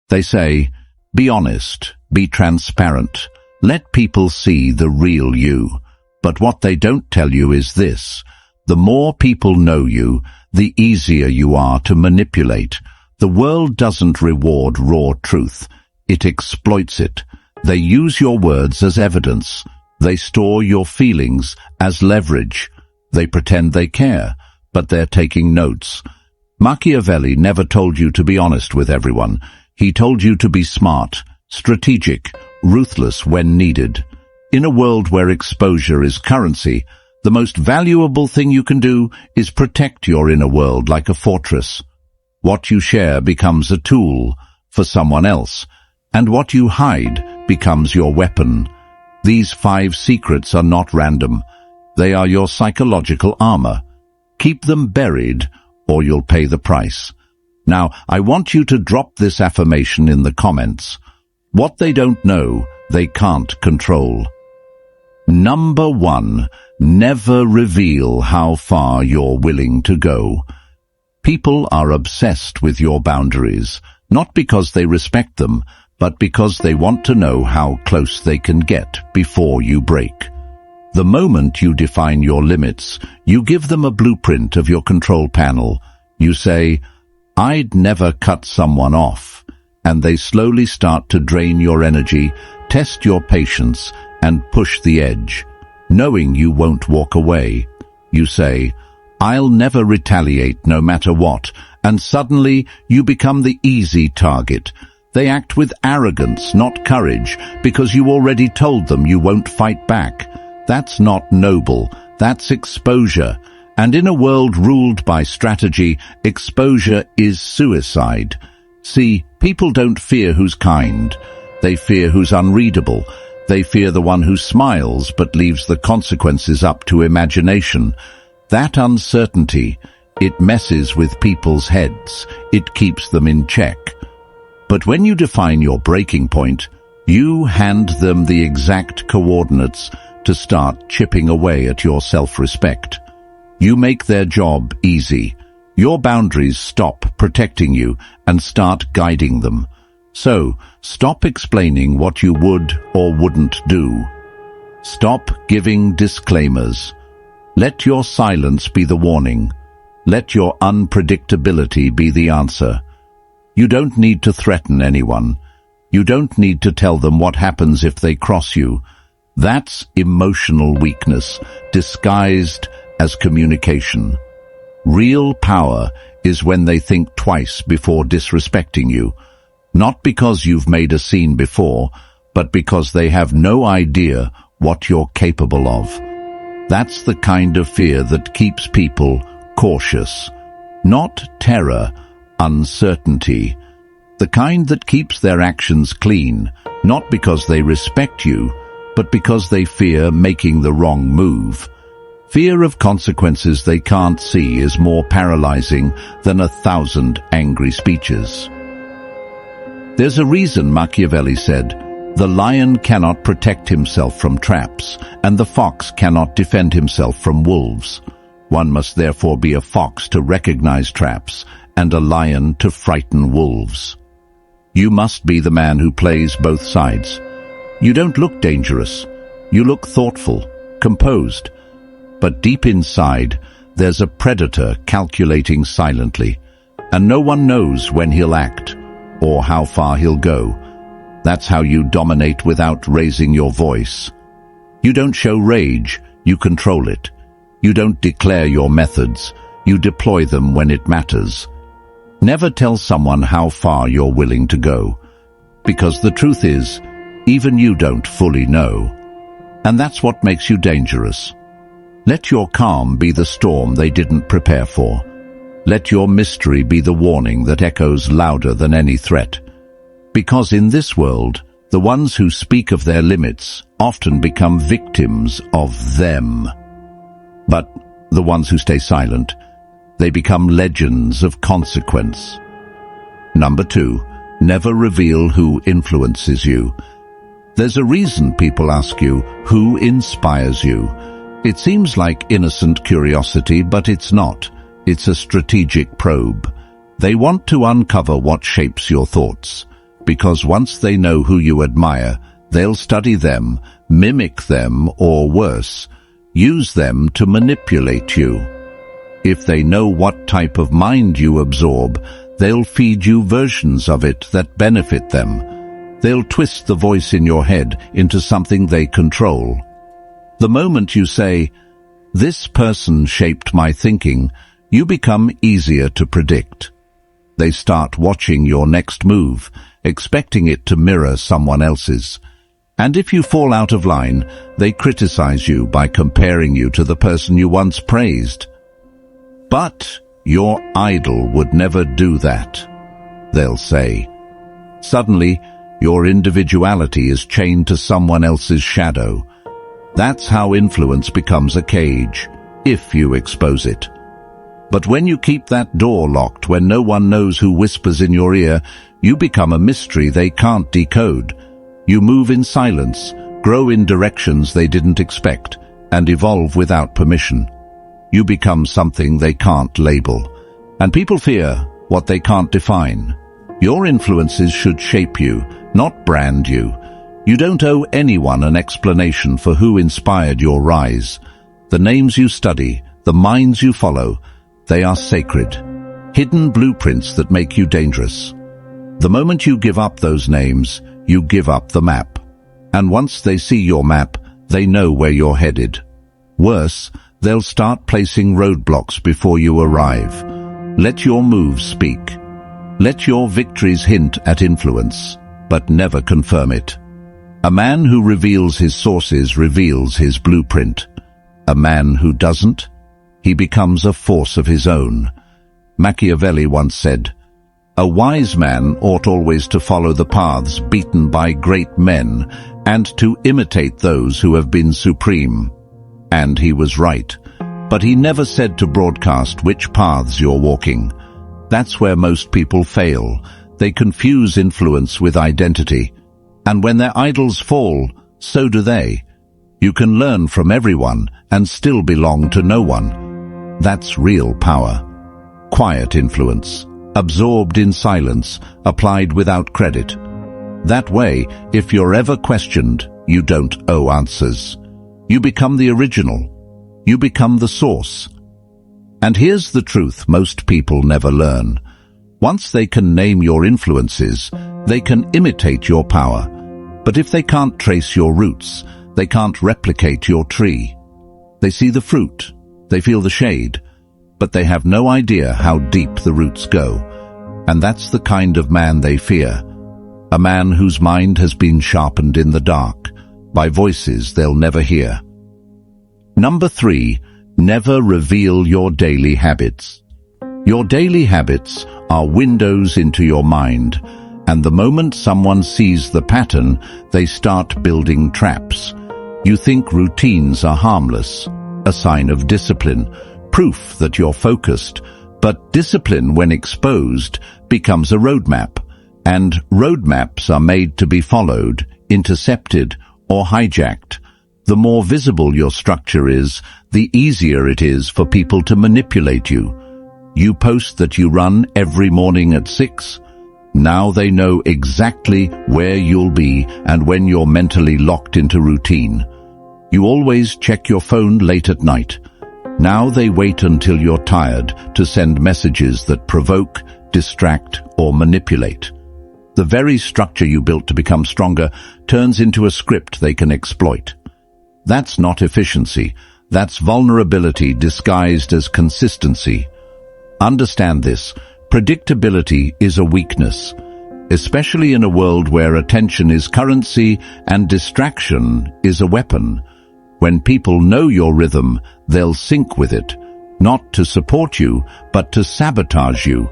They say, be honest, be transparent, let people see the real you. But what they don't tell you is this: the more people know you, the easier you are to manipulate. The world doesn't reward raw truth. It exploits it. They use your words as evidence. They store your feelings as leverage. They pretend they care, but they're taking notes. Machiavelli never told you to be honest with everyone. He told you to be smart, strategic, ruthless when needed. In a world where exposure is currency, the most valuable thing you can do is protect your inner world like a fortress. What you share becomes a tool for someone else, and what you hide becomes your weapon. These 5 secrets are not random. They are your psychological armor. Keep them buried, or you'll pay the price. Now, I want you to drop this affirmation in the comments. What they don't know, they can't control. Number 1, never reveal how far you're willing to go. People are obsessed with your boundaries, not because they respect them, but because they want to know how close they can get before you break. The moment you define your limits, you give them a blueprint of your control panel. You say, I'd never cut someone off, and they slowly start to drain your energy, test your patience, and push the edge. Knowing you won't walk away, you say, I'll never retaliate no matter what, and suddenly you become the easy target. They act with arrogance, not courage, because you already told them you won't fight back. That's not noble, that's exposure. And in a world ruled by strategy, exposure is suicide. See, people don't fear who's kind. They fear who's unreadable. They fear the one who smiles but leaves the consequences up to imagination. That uncertainty, it messes with people's heads. It keeps them in check. But when you define your breaking point, you hand them the exact coordinates to start chipping away at your self-respect. You make their job easy. Your boundaries stop protecting you and start guiding them. So, stop explaining what you would or wouldn't do. Stop giving disclaimers. Let your silence be the warning. Let your unpredictability be the answer. You don't need to threaten anyone. You don't need to tell them what happens if they cross you. That's emotional weakness, disguised as communication. Real power is when they think twice before disrespecting you. Not because you've made a scene before, but because they have no idea what you're capable of. That's the kind of fear that keeps people cautious. Not terror, uncertainty. The kind that keeps their actions clean, not because they respect you, but because they fear making the wrong move. Fear of consequences they can't see is more paralyzing than 1,000 angry speeches. There's a reason Machiavelli said, the lion cannot protect himself from traps, and the fox cannot defend himself from wolves. One must therefore be a fox to recognize traps, and a lion to frighten wolves. You must be the man who plays both sides. You don't look dangerous. You look thoughtful, composed. But deep inside, there's a predator calculating silently, and no one knows when he'll act or how far he'll go. That's how you dominate without raising your voice. You don't show rage, you control it. You don't declare your methods, you deploy them when it matters. Never tell someone how far you're willing to go, because the truth is, even you don't fully know. And that's what makes you dangerous. Let your calm be the storm they didn't prepare for. Let your mystery be the warning that echoes louder than any threat. Because in this world, the ones who speak of their limits often become victims of them. But the ones who stay silent, they become legends of consequence. Number 2, never reveal who influences you. There's a reason people ask you, who inspires you? It seems like innocent curiosity, but it's not. It's a strategic probe. They want to uncover what shapes your thoughts. because once they know who you admire, they'll study them, mimic them, or worse, use them to manipulate you. If they know what type of mind you absorb, they'll feed you versions of it that benefit them. They'll twist the voice in your head into something they control. The moment you say, "This person shaped my thinking," you become easier to predict. They start watching your next move, expecting it to mirror someone else's. And if you fall out of line, they criticize you by comparing you to the person you once praised. But your idol would never do that, they'll say. Suddenly, your individuality is chained to someone else's shadow. That's how influence becomes a cage, if you expose it. But when you keep that door locked, when no one knows who whispers in your ear, you become a mystery they can't decode. You move in silence, grow in directions they didn't expect, and evolve without permission. You become something they can't label. And people fear what they can't define. Your influences should shape you, not brand you. You don't owe anyone an explanation for who inspired your rise. The names you study, the minds you follow, they are sacred, hidden blueprints that make you dangerous. The moment you give up those names, you give up the map. And once they see your map, they know where you're headed. Worse, they'll start placing roadblocks before you arrive. Let your moves speak. Let your victories hint at influence, but never confirm it. A man who reveals his sources reveals his blueprint. A man who doesn't, he becomes a force of his own. Machiavelli once said, "A wise man ought always to follow the paths beaten by great men and to imitate those who have been supreme." And he was right. But he never said to broadcast which paths you're walking. That's where most people fail. They confuse influence with identity. And when their idols fall, so do they. You can learn from everyone and still belong to no one. That's real power. Quiet influence, absorbed in silence, applied without credit. That way, if you're ever questioned, you don't owe answers. You become the original. You become the source. And here's the truth most people never learn. Once they can name your influences, they can imitate your power. But if they can't trace your roots, they can't replicate your tree. They see the fruit, they feel the shade, but they have no idea how deep the roots go. And that's the kind of man they fear. A man whose mind has been sharpened in the dark, by voices they'll never hear. Number 3, never reveal your daily habits. Your daily habits are windows into your mind, and the moment someone sees the pattern, they start building traps. You think routines are harmless, a sign of discipline, proof that you're focused, but discipline, when exposed, becomes a roadmap, and roadmaps are made to be followed, intercepted, or hijacked. The more visible your structure is, the easier it is for people to manipulate you. You post that you run every morning at 6. Now they know exactly where you'll be and when you're mentally locked into routine. You always check your phone late at night. Now they wait until you're tired to send messages that provoke, distract, or manipulate. The very structure you built to become stronger turns into a script they can exploit. That's not efficiency. That's vulnerability disguised as consistency. Understand this. Predictability is a weakness, especially in a world where attention is currency and distraction is a weapon. When people know your rhythm, they'll sync with it, not to support you, but to sabotage you.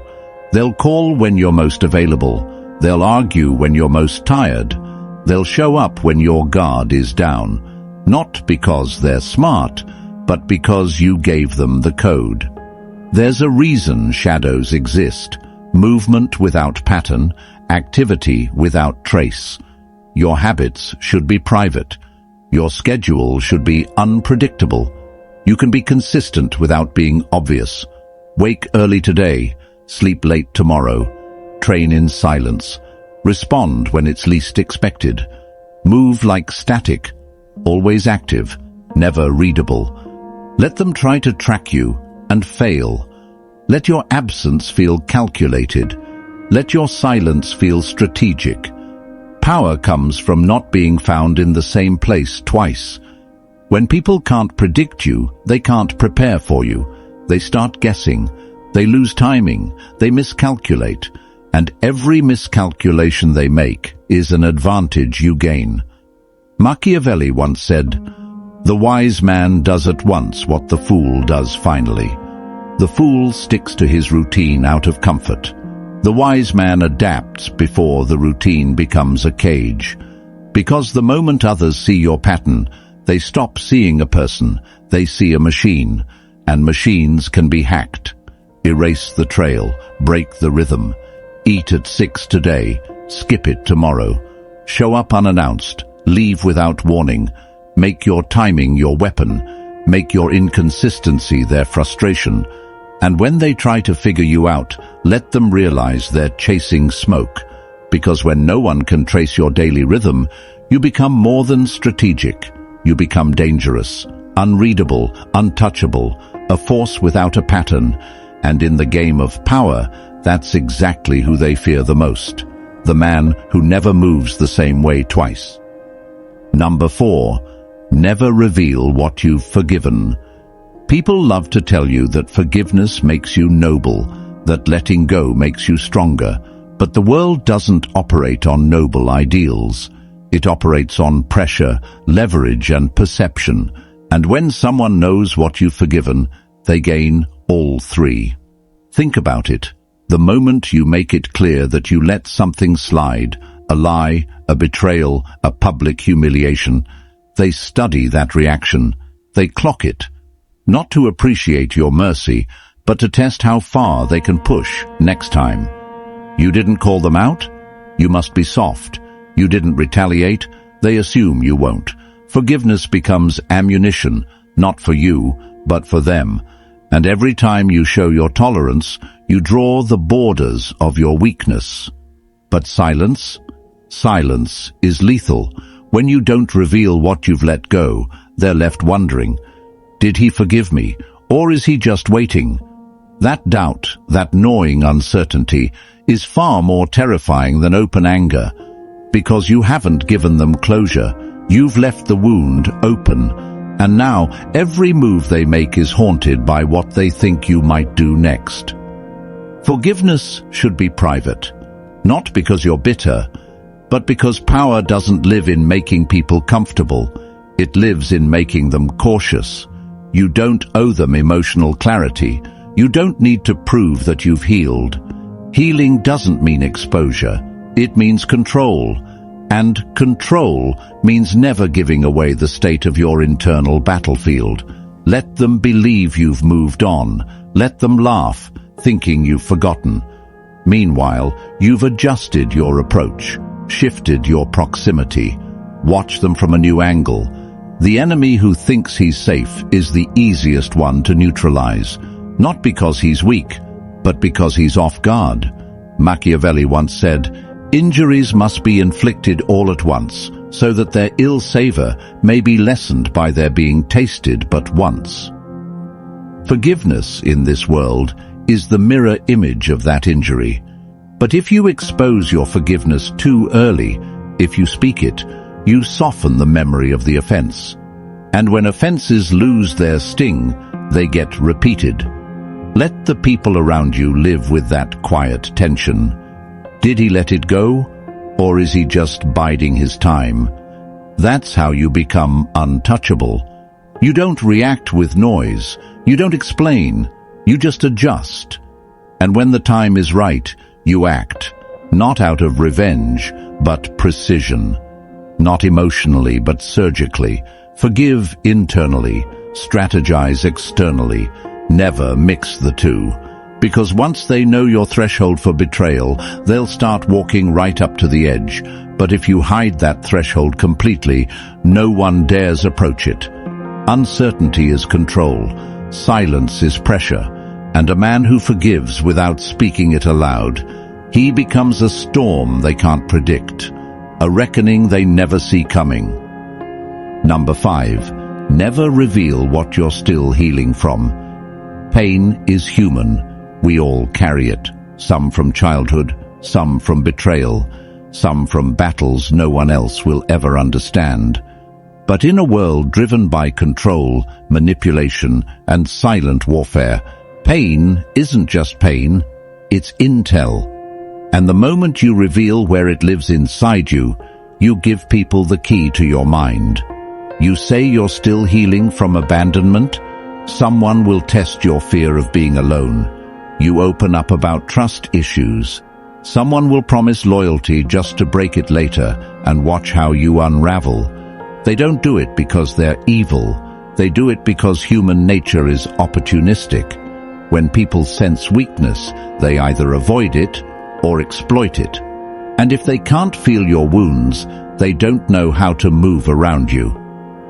They'll call when you're most available. They'll argue when you're most tired. They'll show up when your guard is down, not because they're smart, but because you gave them the code. There's a reason shadows exist. Movement without pattern, activity without trace. Your habits should be private. Your schedule should be unpredictable. You can be consistent without being obvious. Wake early today, sleep late tomorrow. Train in silence. Respond when it's least expected. Move like static, always active, never readable. Let them try to track you and fail. Let your absence feel calculated. Let your silence feel strategic. Power comes from not being found in the same place twice. When people can't predict you, they can't prepare for you. They start guessing. They lose timing. They miscalculate. And every miscalculation they make is an advantage you gain. Machiavelli once said, "The wise man does at once what the fool does finally." The fool sticks to his routine out of comfort. The wise man adapts before the routine becomes a cage. Because the moment others see your pattern, they stop seeing a person, they see a machine, and machines can be hacked. Erase the trail, break the rhythm. Eat at 6 today, skip it tomorrow. Show up unannounced, leave without warning. Make your timing your weapon. Make your inconsistency their frustration. And when they try to figure you out, let them realize they're chasing smoke. Because when no one can trace your daily rhythm, you become more than strategic. You become dangerous, unreadable, untouchable, a force without a pattern. And in the game of power, that's exactly who they fear the most. The man who never moves the same way twice. Number 4, never reveal what you've forgiven. People love to tell you that forgiveness makes you noble, that letting go makes you stronger. But the world doesn't operate on noble ideals. It operates on pressure, leverage, and perception. And when someone knows what you've forgiven, they gain all three. Think about it. The moment you make it clear that you let something slide, a lie, a betrayal, a public humiliation, they study that reaction. They clock it. Not to appreciate your mercy, but to test how far they can push next time. You didn't call them out? You must be soft. You didn't retaliate? They assume you won't. Forgiveness becomes ammunition, not for you, but for them. And every time you show your tolerance, you draw the borders of your weakness. But silence? Silence is lethal. When you don't reveal what you've let go, they're left wondering, did he forgive me, or is he just waiting? That doubt, that gnawing uncertainty, is far more terrifying than open anger. Because you haven't given them closure, you've left the wound open, and now every move they make is haunted by what they think you might do next. Forgiveness should be private, not because you're bitter, but because power doesn't live in making people comfortable. It lives in making them cautious. You don't owe them emotional clarity. You don't need to prove that you've healed. Healing doesn't mean exposure. It means control. And control means never giving away the state of your internal battlefield. Let them believe you've moved on. Let them laugh, thinking you've forgotten. Meanwhile, you've adjusted your approach, shifted your proximity. Watch them from a new angle. The enemy who thinks he's safe is the easiest one to neutralize, not because he's weak, but because he's off guard. Machiavelli once said, "Injuries must be inflicted all at once, so that their ill savor may be lessened by their being tasted but once." Forgiveness in this world is the mirror image of that injury. But if you expose your forgiveness too early, if you speak it, you soften the memory of the offense. And when offenses lose their sting, they get repeated. Let the people around you live with that quiet tension. Did he let it go, or is he just biding his time? That's how you become untouchable. You don't react with noise. You don't explain. You just adjust. And when the time is right, you act, not out of revenge, but precision. Not emotionally, but surgically. Forgive internally, strategize externally. Never mix the two. Because once they know your threshold for betrayal, they'll start walking right up to the edge. But if you hide that threshold completely, no one dares approach it. Uncertainty is control. Silence is pressure. And a man who forgives without speaking it aloud, He becomes a storm they can't predict, a reckoning they never see coming. Number 5. Never reveal what you're still healing from. Pain is human. We all carry it. Some from childhood, some from betrayal, some from battles no one else will ever understand. But in a world driven by control, manipulation, and silent warfare, pain isn't just pain, it's intel. And the moment you reveal where it lives inside you, you give people the key to your mind. You say you're still healing from abandonment, someone will test your fear of being alone. You open up about trust issues. Someone will promise loyalty just to break it later and watch how you unravel. They don't do it because they're evil. They do it because human nature is opportunistic. When people sense weakness, they either avoid it or exploit it. And if they can't feel your wounds, they don't know how to move around you.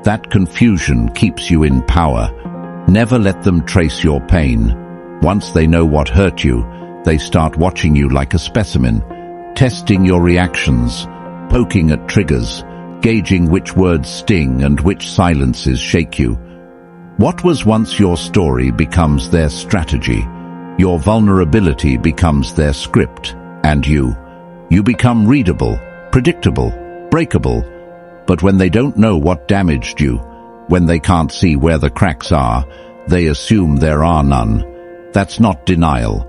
That confusion keeps you in power. Never let them trace your pain. Once they know what hurt you, they start watching you like a specimen, testing your reactions, poking at triggers, gauging which words sting and which silences shake you. What was once your story becomes their strategy. Your vulnerability becomes their script, and you become readable, predictable, breakable. But when they don't know what damaged you, when they can't see where the cracks are, they assume there are none. That's not denial.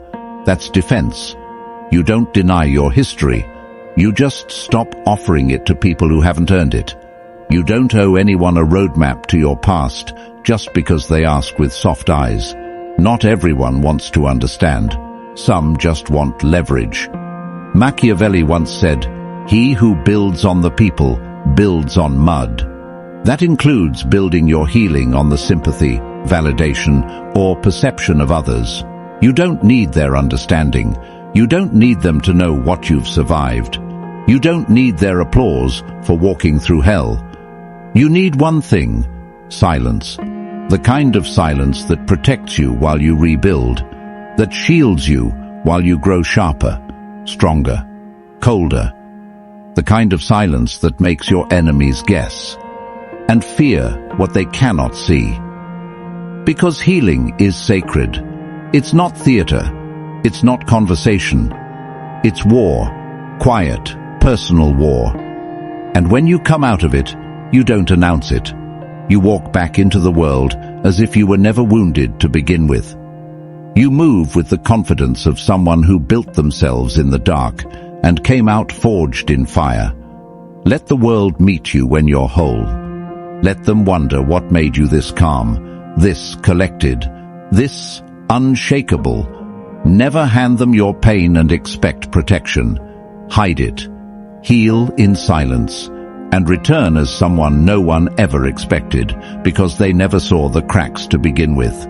That's defense. You don't deny your history. You just stop offering it to people who haven't earned it. You don't owe anyone a roadmap to your past just because they ask with soft eyes. Not everyone wants to understand. Some just want leverage. Machiavelli once said, "He who builds on the people builds on mud." That includes building your healing on the sympathy, validation, or perception of others. You don't need their understanding. You don't need them to know what you've survived. You don't need their applause for walking through hell. You need one thing: silence. The kind of silence that protects you while you rebuild, that shields you while you grow sharper, stronger, colder. The kind of silence that makes your enemies guess and fear what they cannot see. Because healing is sacred. It's not theater. It's not conversation. It's war. Quiet, personal war. And when you come out of it, you don't announce it. You walk back into the world as if you were never wounded to begin with. You move with the confidence of someone who built themselves in the dark and came out forged in fire. Let the world meet you when you're whole. Let them wonder what made you this calm, this collected, this unshakable. Never hand them your pain and expect protection. Hide it. Heal in silence. And return as someone no one ever expected, because they never saw the cracks to begin with.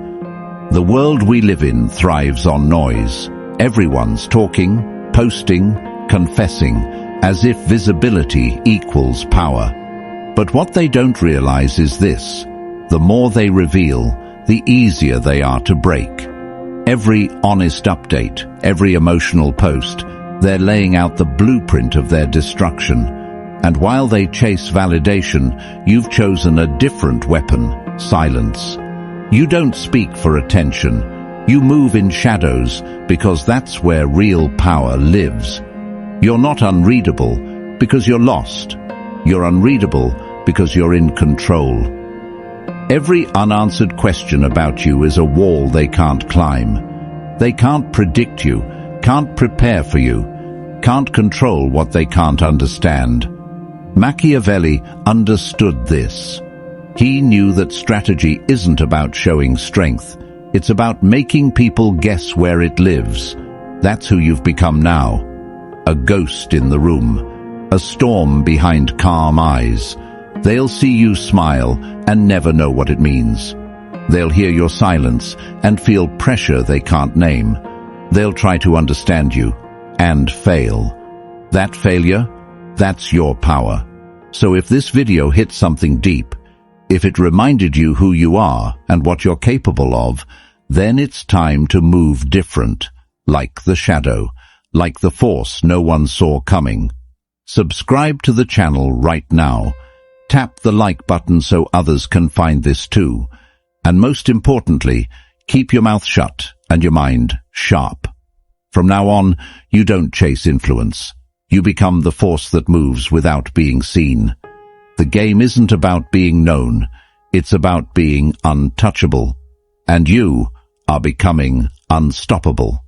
The world we live in thrives on noise. Everyone's talking, posting, confessing, as if visibility equals power. But what they don't realize is this: the more they reveal, the easier they are to break. Every honest update, every emotional post, they're laying out the blueprint of their destruction. And while they chase validation, you've chosen a different weapon: silence. You don't speak for attention. You move in shadows because that's where real power lives. You're not unreadable because you're lost. You're unreadable because you're in control. Every unanswered question about you is a wall they can't climb. They can't predict you, can't prepare for you, can't control what they can't understand. Machiavelli understood this. He knew that strategy isn't about showing strength. It's about making people guess where it lives. That's who you've become now. A ghost in the room. A storm behind calm eyes. They'll see you smile and never know what it means. They'll hear your silence and feel pressure they can't name. They'll try to understand you and fail. That failure, that's your power. So if this video hit something deep, if it reminded you who you are and what you're capable of, then it's time to move different, like the shadow, like the force no one saw coming. Subscribe to the channel right now. Tap the like button so others can find this too. And most importantly, keep your mouth shut and your mind sharp. From now on, you don't chase influence. You become the force that moves without being seen. The game isn't about being known. It's about being untouchable. And you are becoming unstoppable.